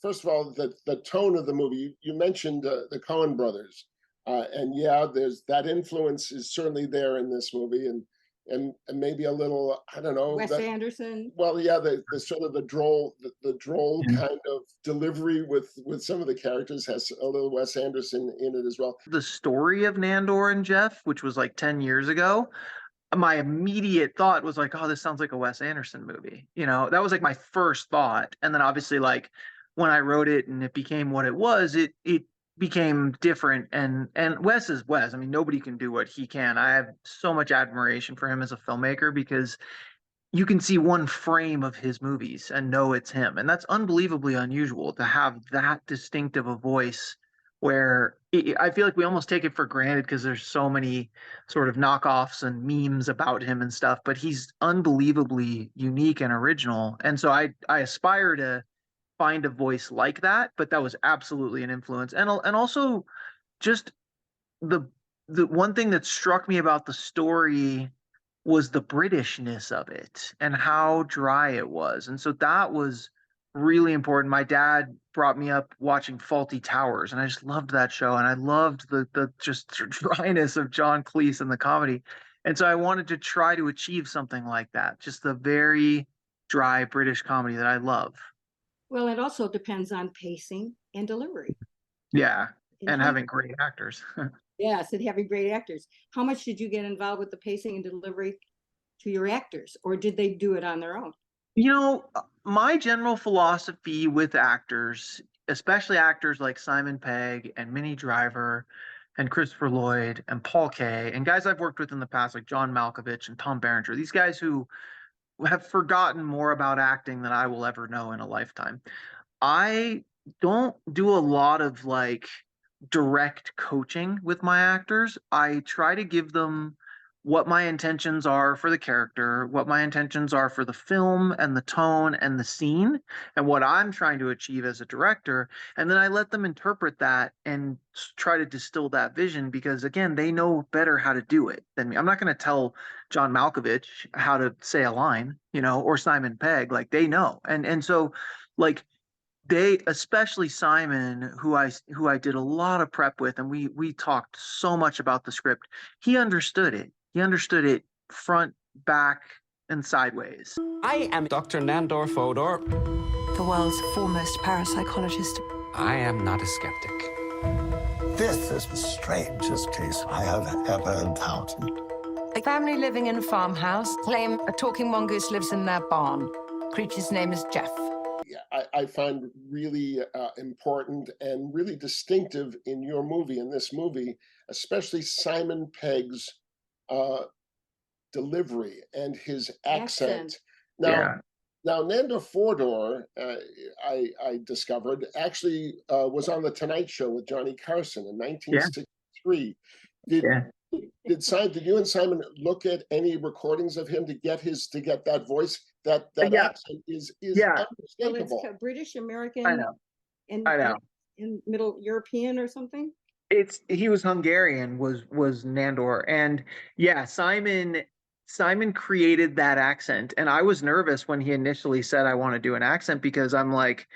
first of all, the tone of the movie. You mentioned the Coen brothers, and yeah, there's that influence is certainly there in this movie, and maybe a little, I don't know, Wes Anderson. well, yeah, the sort of the droll Yeah. kind of delivery with some of the characters has a little Wes Anderson in it as well. The story of Nandor and Jeff, which was like 10 years ago, my immediate thought was like, oh, this sounds like a Wes Anderson movie. That was like my first thought. And then obviously, like, when I wrote it and it became what it was, it became different. And Wes is Wes. I mean, nobody can do what he can. I have so much admiration for him as a filmmaker because you can see one frame of his movies and know it's him. And that's unbelievably unusual to have that distinctive a voice where I feel like we almost take it for granted because there's so many sort of knockoffs and memes about him and stuff, but he's unbelievably unique and original. And so I aspire to find a voice like that, but that was absolutely an influence. And also just the one thing that struck me about the story was the Britishness of it and how dry it was. And so that was really important. My dad brought me up watching Faulty Towers, and I just loved that show. And I loved the just dryness of John Cleese and the comedy. And so I wanted to try to achieve something like that, just the very dry British comedy that I love. Well, it also depends on pacing and delivery. Yeah, and having great actors. Yes, and having great actors. How much did you get involved with the pacing and delivery to your actors, or did they do it on their own? My general philosophy with actors, especially actors like Simon Pegg and Minnie Driver and Christopher Lloyd and Paul Kaye and guys I've worked with in the past like John Malkovich and Tom Berenger, these guys who have forgotten more about acting than I will ever know in a lifetime. I don't do a lot of like direct coaching with my actors. I try to give them what my intentions are for the character, what my intentions are for the film and the tone and the scene, and what I'm trying to achieve as a director. And then I let them interpret that and try to distill that vision because, again, they know better how to do it than me. I'm not going to tell John Malkovich how to say a line, or Simon Pegg. Like, they know. And so, like, they, especially Simon, who I did a lot of prep with, and we talked so much about the script. He understood it. He understood it front, back, and sideways. I am Dr. Nandor Fodor, the world's foremost parapsychologist. I am not a skeptic. This is the strangest case I have ever encountered. A family living in a farmhouse claim a talking mongoose lives in their barn. Creature's name is Jeff. I find really important and really distinctive in this movie, especially Simon Pegg's delivery and his accent. Now, Nandor Fodor, I discovered, actually was on The Tonight Show with Johnny Carson in 1963. Did you and Simon look at any recordings of him to get that voice? That accent is unmistakable. Well, it's British American. I know. I know. In Middle European or something. He was Hungarian, was Nandor, and Simon created that accent, and I was nervous when he initially said I want to do an accent because I'm like,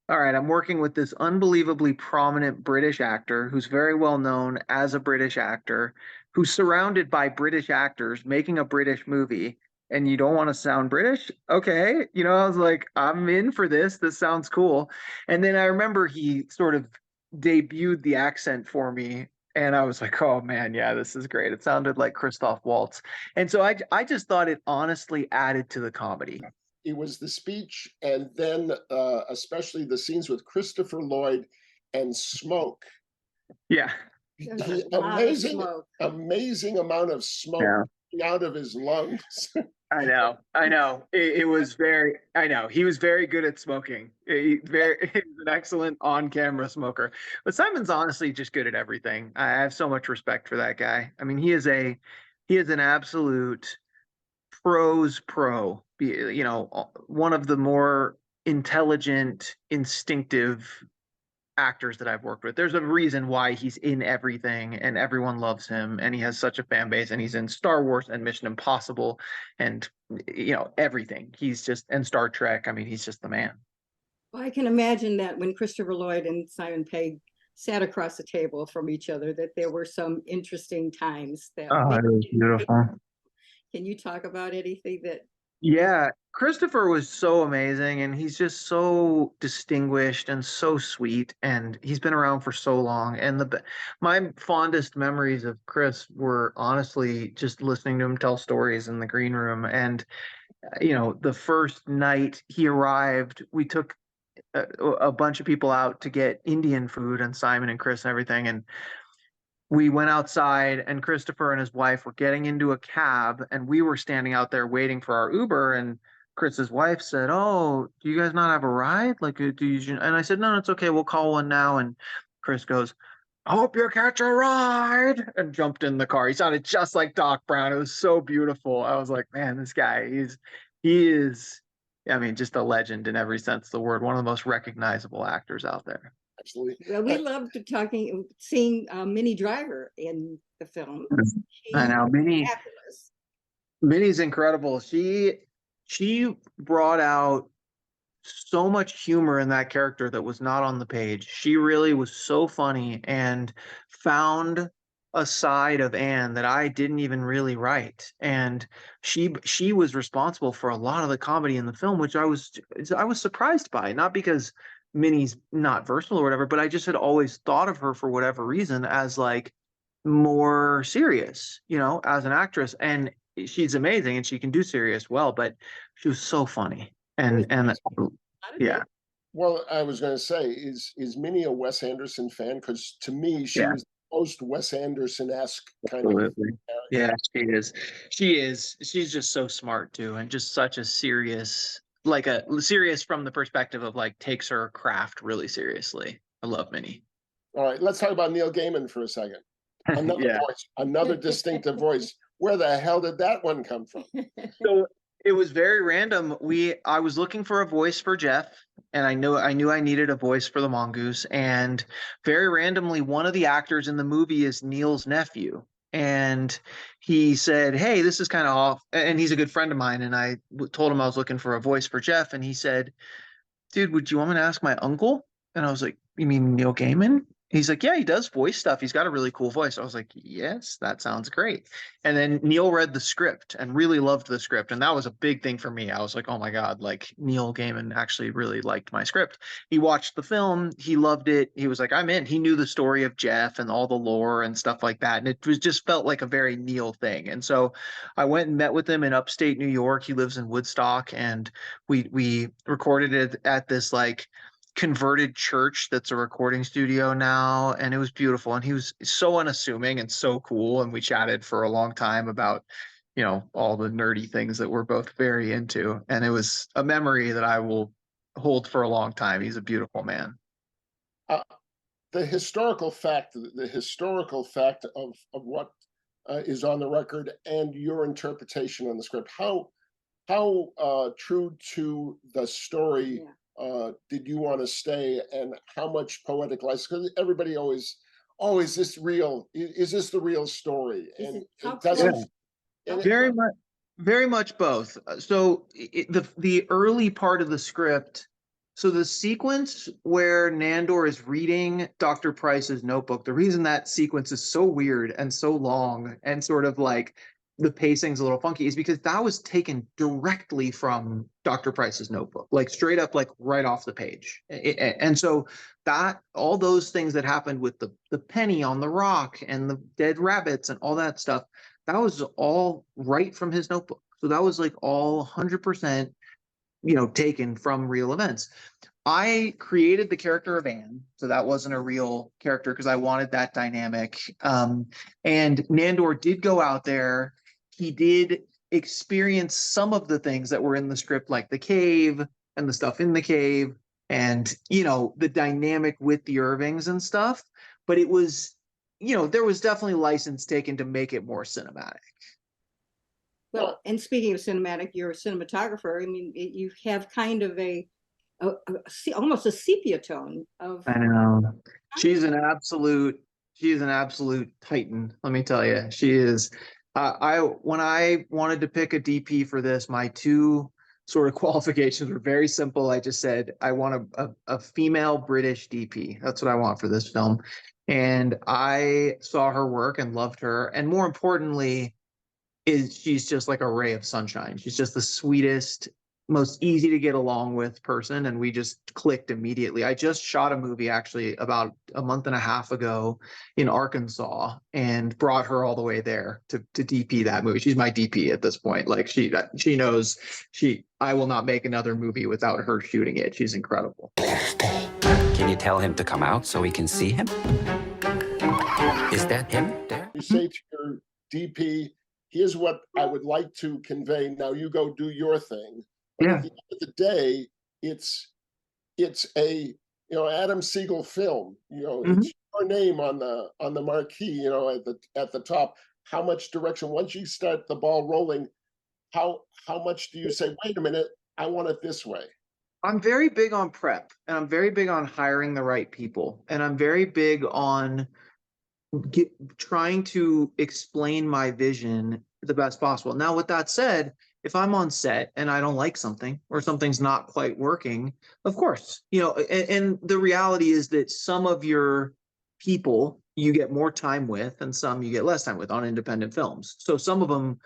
all right, I'm working with this unbelievably prominent British actor who's very well known as a British actor, who's surrounded by British actors making a British movie. And you don't want to sound British? Okay. I was like, I'm in for this. This sounds cool. And then I remember he sort of debuted the accent for me. And I was like, oh man, yeah, this is great. It sounded like Christoph Waltz. And so I just thought it honestly added to the comedy. It was the speech, and then especially the scenes with Christopher Lloyd and smoke. Yeah. Amazing amount of smoke out of his lungs. I know. It was very. I know he was very good at smoking. He's an excellent on-camera smoker. But Simon's honestly just good at everything. I have so much respect for that guy. I mean, he is an absolute pro's pro. One of the more intelligent, instinctive actors that I've worked with. There's a reason why he's in everything and everyone loves him, and he has such a fan base, and he's in Star Wars and Mission Impossible and everything. And Star Trek. I mean, he's just the man. Well, I can imagine that when Christopher Lloyd and Simon Pegg sat across the table from each other, that there were some interesting times that. Oh, it was beautiful. Can you talk about anything that? Yeah, Christopher was so amazing, and he's just so distinguished and so sweet, and he's been around for so long. And my fondest memories of Chris were honestly just listening to him tell stories in the green room. And the first night he arrived, we took a bunch of people out to get Indian food, and Simon and Chris and everything, and we went outside, and Christopher and his wife were getting into a cab, and we were standing out there waiting for our Uber. And Chris's wife said, "Oh, do you guys not have a ride? Like, do you?" And I said, "No, it's okay. We'll call one now." And Chris goes, "I hope you catch a ride," and jumped in the car. He sounded just like Doc Brown. It was so beautiful. I was like, man, this guy, he is, I mean, just a legend in every sense of the word. One of the most recognizable actors out there. Absolutely. Well, we loved seeing Minnie Driver in the film. I know, Minnie's incredible. She brought out so much humor in that character that was not on the page. She really was so funny and found a side of Anne that I didn't even really write. And she was responsible for a lot of the comedy in the film, which I was surprised by, not because Minnie's not versatile or whatever, but I just had always thought of her for whatever reason as like more serious, as an actress. And she's amazing and she can do serious well, but she was so funny. And yeah. Well, I was going to say, is Minnie a Wes Anderson fan? Because to me, she was the most Wes Anderson-esque kind of character. Yeah, she is. She's just so smart too, and just such a serious from the perspective of like takes her craft really seriously. I love Minnie. All right, let's talk about Neil Gaiman for a second. Another voice, another distinctive voice. Where the hell did that one come from? So it was very random. I was looking for a voice for Jeff, and I knew I needed a voice for the Mongoose. And very randomly, one of the actors in the movie is Neil's nephew. And he said, "Hey, this is kind of off." And he's a good friend of mine. And I told him I was looking for a voice for Jeff. And he said, "Dude, would you want me to ask my uncle?" And I was like, "You mean Neil Gaiman?" He's like, "Yeah, he does voice stuff. He's got a really cool voice." I was like, "Yes, that sounds great." And then Neil read the script and really loved the script. And that was a big thing for me. I was like, oh my God, like Neil Gaiman actually really liked my script. He watched the film. He loved it. He was like, I'm in. He knew the story of Jeff and all the lore and stuff like that. And it just felt like a very Neil thing. And so I went and met with him in upstate New York. He lives in Woodstock. And we recorded it at this like converted church that's a recording studio now, and it was beautiful. And he was so unassuming and so cool, and we chatted for a long time about all the nerdy things that we're both very into, and it was a memory that I will hold for a long time. He's a beautiful man. The historical fact of what is on the record and your interpretation on the script, how true to the story did you want to stay, and how much poetic license? Because everybody always, is this real? Is this the real story? And it doesn't. Very much both. So the early part of the script, so the sequence where Nandor is reading Dr. Price's notebook, the reason that sequence is so weird and so long and sort of like the pacing's a little funky is because that was taken directly from Dr. Price's notebook, like straight up, like right off the page. And so that all those things that happened with the penny on the rock and the dead rabbits and all that stuff, that was all right from his notebook. So that was like all 100%, taken from real events. I created the character of Anne, so that wasn't a real character because I wanted that dynamic. And Nandor did go out there. He did experience some of the things that were in the script, like the cave and the stuff in the cave and, the dynamic with the Irvings and stuff. But it was, there was definitely license taken to make it more cinematic. Well, and speaking of cinematic, you're a cinematographer. I mean, you have kind of almost a sepia tone of. I know. She's an absolute titan. Let me tell you, she is. When I wanted to pick a DP for this, my two sort of qualifications were very simple. I just said, I want a female British DP. That's what I want for this film. And I saw her work and loved her. And more importantly, she's just like a ray of sunshine. She's just the sweetest, most easy to get along with person, and we just clicked immediately. I just shot a movie actually about a month and a half ago in Arkansas and brought her all the way there to DP that movie. She's my DP at this point. Like she knows I will not make another movie without her shooting it. She's incredible. Can you tell him to come out so we can see him? Is that him there? You say to your DP, here's what I would like to convey. Now you go do your thing. But at the end of the day, it's a Adam Sigal film. It's your name on the marquee. At the top. How much direction? Once you start the ball rolling, how much do you say? Wait a minute, I want it this way. I'm very big on prep, and I'm very big on hiring the right people, and I'm very big on trying to explain my vision the best possible. Now, with that said, if I'm on set and I don't like something or something's not quite working, of course, and the reality is that some of your people you get more time with and some you get less time with on independent films. So some of them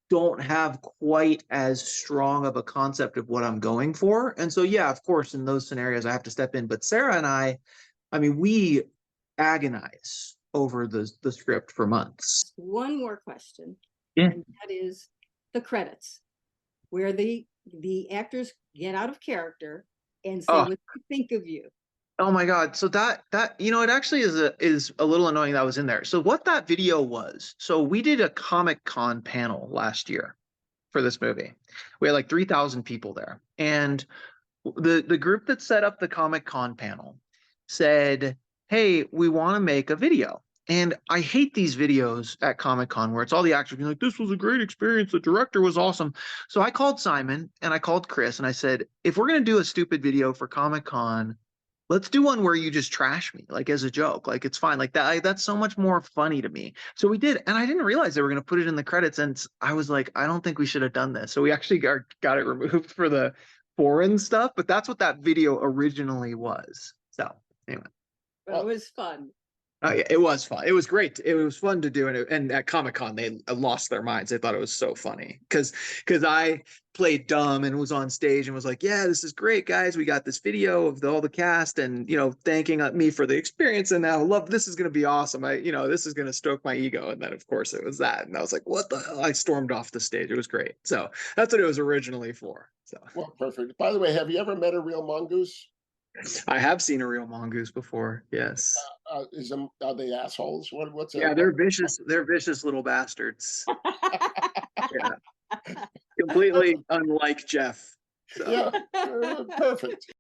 don't have quite as strong of a concept of what I'm going for. And so, yeah, of course, in those scenarios, I have to step in. But Sarah and I mean, we agonize over the script for months. One more question. Yeah. And that is the credits, where the actors get out of character and say what they think of you. Oh my God. So that it actually is a little annoying that was in there. So what that video was, so we did a Comic-Con panel last year for this movie. We had like 3,000 people there. And the group that set up the Comic-Con panel said, hey, we want to make a video. And I hate these videos at Comic-Con where it's all the actors being like, this was a great experience. The director was awesome. So I called Simon and I called Chris and I said, if we're going to do a stupid video for Comic-Con, let's do one where you just trash me, like as a joke. Like it's fine. Like that's so much more funny to me. So we did. And I didn't realize they were going to put it in the credits. And I was like, I don't think we should have done this. So we actually got it removed for the foreign stuff. But that's what that video originally was. So anyway. But it was fun. Oh yeah, it was fun. It was great. It was fun to do, and at Comic-Con they lost their minds. They thought it was so funny because I played dumb and was on stage and was like, "Yeah, this is great, guys. We got this video of all the cast and thanking me for the experience, and I love this is going to be awesome. This is going to stoke my ego." And then of course it was that, and I was like, "What the hell?" I stormed off the stage. It was great. So that's what it was originally for. So well, perfect. By the way, have you ever met a real mongoose? I have seen a real mongoose before. Yes. Are they assholes? What's it? Yeah, they're vicious. They're vicious little bastards. Yeah. Completely unlike Jeff. So. Yeah, perfect.